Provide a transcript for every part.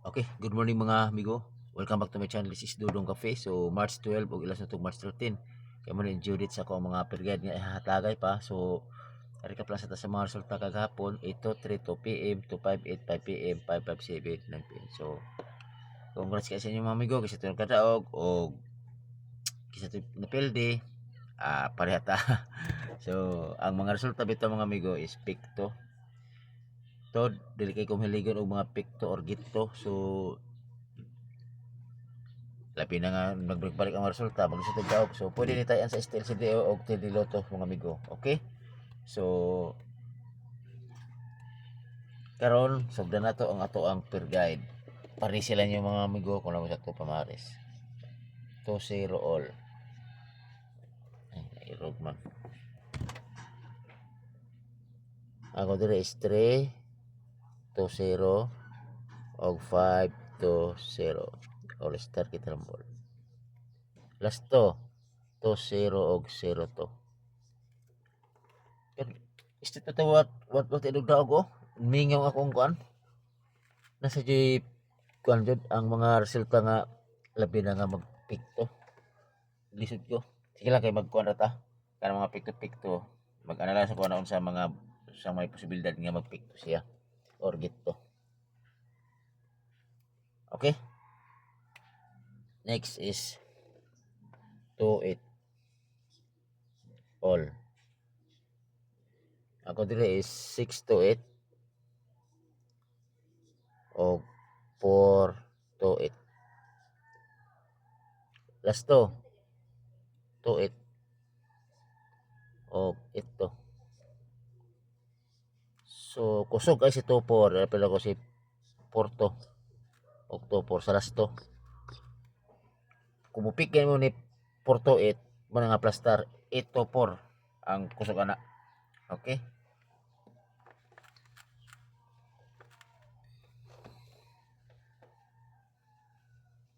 Okay, good morning mga amigo. Welcome back to my channel. This is Dudong Cafe. So, March 12 o ilas na itong March 13. Kaya mo na Judith sa ako mga pergad nga ihatagay pa. So, recap lang sa mga resulta kagahapon. 8:02 PM to 5:85 PM, 5:57 9 PM. So, congrats kayo sa inyo mga amigo. Kasi ito yung kadaog o kasi ito napildi. Parehata. So, ang mga resulta bito mga amigo is picto. To, dili kay kumhiligon og mga picto or gito. So, labi na nga nagbalik ang resulta magsutog daog, so pwede ni tayan sa steel CDO o TD Lotto mga amigo. Okay, so karon sugdan nato ang ato ang per guide para sila niyo mga amigo kung lang sa to pamares to zero all. Ay nairog man ako dire is 3 to 0 og 5 to 0 all star kitrambol last to 0 og 0 to istit to what idog daog ko mingaw akong kuan nasa jay kuan jud ang mga resulta nga labi na nga magpikto lisod ko sige lang kay magkuan ra ta kana mga pikto-pikto mag-analyze ako na sa mga sa may posibilidad nga magpikto siya or gitto. Okay, next is 2-8 all. Ako dire is 6-8 o 4-8 last 2-8 o ito. So kusog ay si 2-4 pero ko si Porto October sa last 2 kung mupikyan mo ni Porto 8 mo nga plastar 8-4 ang kusog ana. Okay,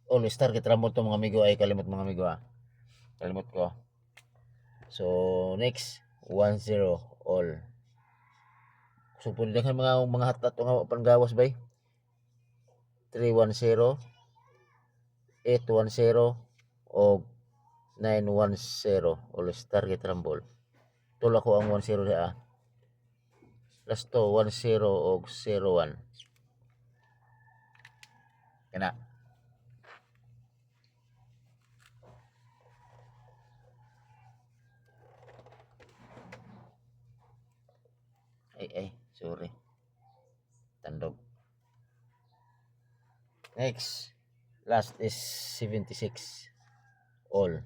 all star kitramot to mga amigo ay kalimot mga amigo kalimot ko. So next 1-0 all. So pwede daghan mga hatat nga panggawas bay 3-1-0 8-1-0 o 9-1-0 all star kitrambol tula ko ang 1-0 dia last 1-0 o 0-1 kana ay sorry tandog. Next last is 76 all.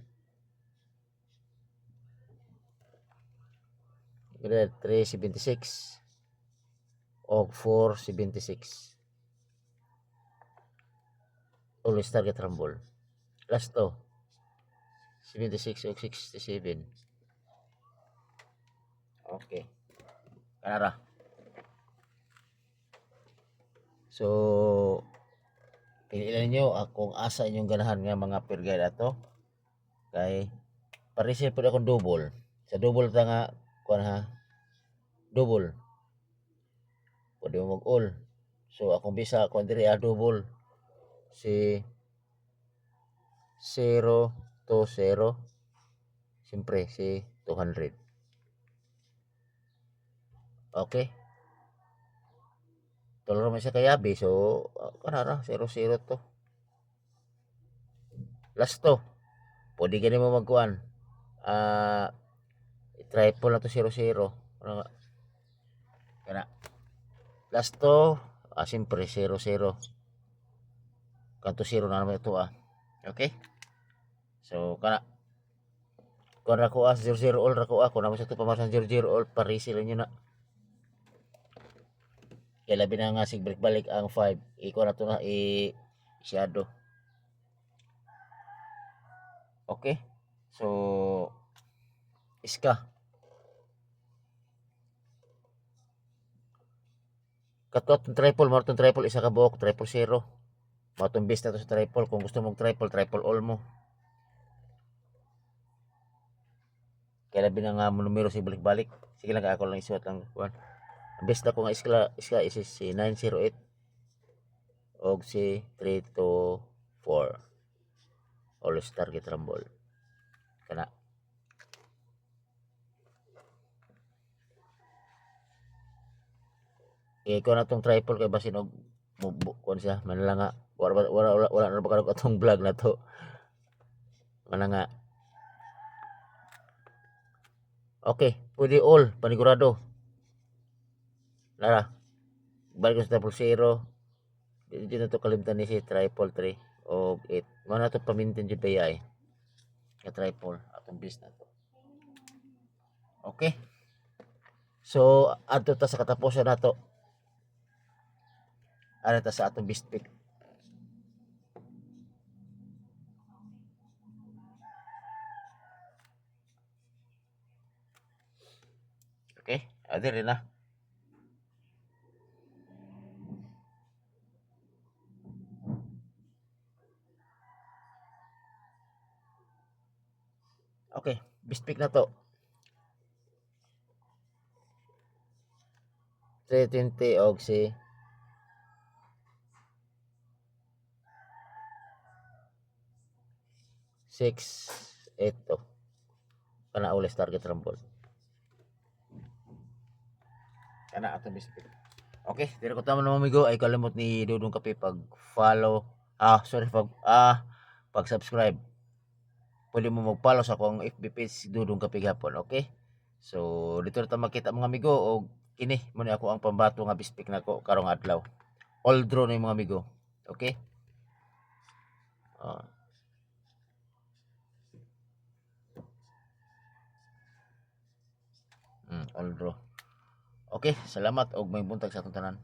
Grade 376 o 476 all star kitrambol last 76 o 67. Okay, kanara. So piliin ninyo kung asa inyong ganahan nga mga per guide ato kay paresil pud akong double sa double ta nga kuan ha double pwede mo mag all. So akong bisa kuan diri double si 0 to 0 siyempre si 200. Okay, tulor man siya kayabi so kanara 0-0 to last to pwede gani mo magkuan triple na to 0-0 kana last to siyempre 0-0 kanto 0 na naman ito okay, so kana kung ra ko 0-0 all ra ko kung naman sa ito pamasan 0-0 all parisi lang yun na kaya labi na nga sig balik ang 5 iko na to na shadow. Okay, so iska katot triple mo triple isa ka buok triple 0 matong base na to sa triple kung gusto mong triple all mo kaya labi na nga mo numero si balik-balik sige lang ako lang isuot lang kuan best na ko nga iska is si 908 og si 3 to 4 all star git rambol kana. Ko na tong triple kay basin og kon siya manala nga wala na ba kanang atong vlog na to mana nga. Okay, pwede all panigurado nara balik ko sa triple zero. Di na to kalimtan ni si triple 3 o 8 mo na to pamintin jud pay ka triple atong base na to. Okay, so adto ta sa katapusan nato ano ta sa atong best pick. Okay, adi rin na. Okay, best pick na to. 320 og si 6 8 to. Kana ulit target rumble. Kana atong best pick. Okay, dito ko tama mga amigo ay kalimot ni Dudong Kape pag follow pag subscribe. Pwede mo mag-follow sa akong FB page Dudong Kape gapon, okay? So dito na ta makita mga amigo og kini mo ni ako ang pambato nga best pick nako karong adlaw. All draw na yung mga amigo. Okay? Uh, all draw. Okay, salamat og may buntag sa atong tanan.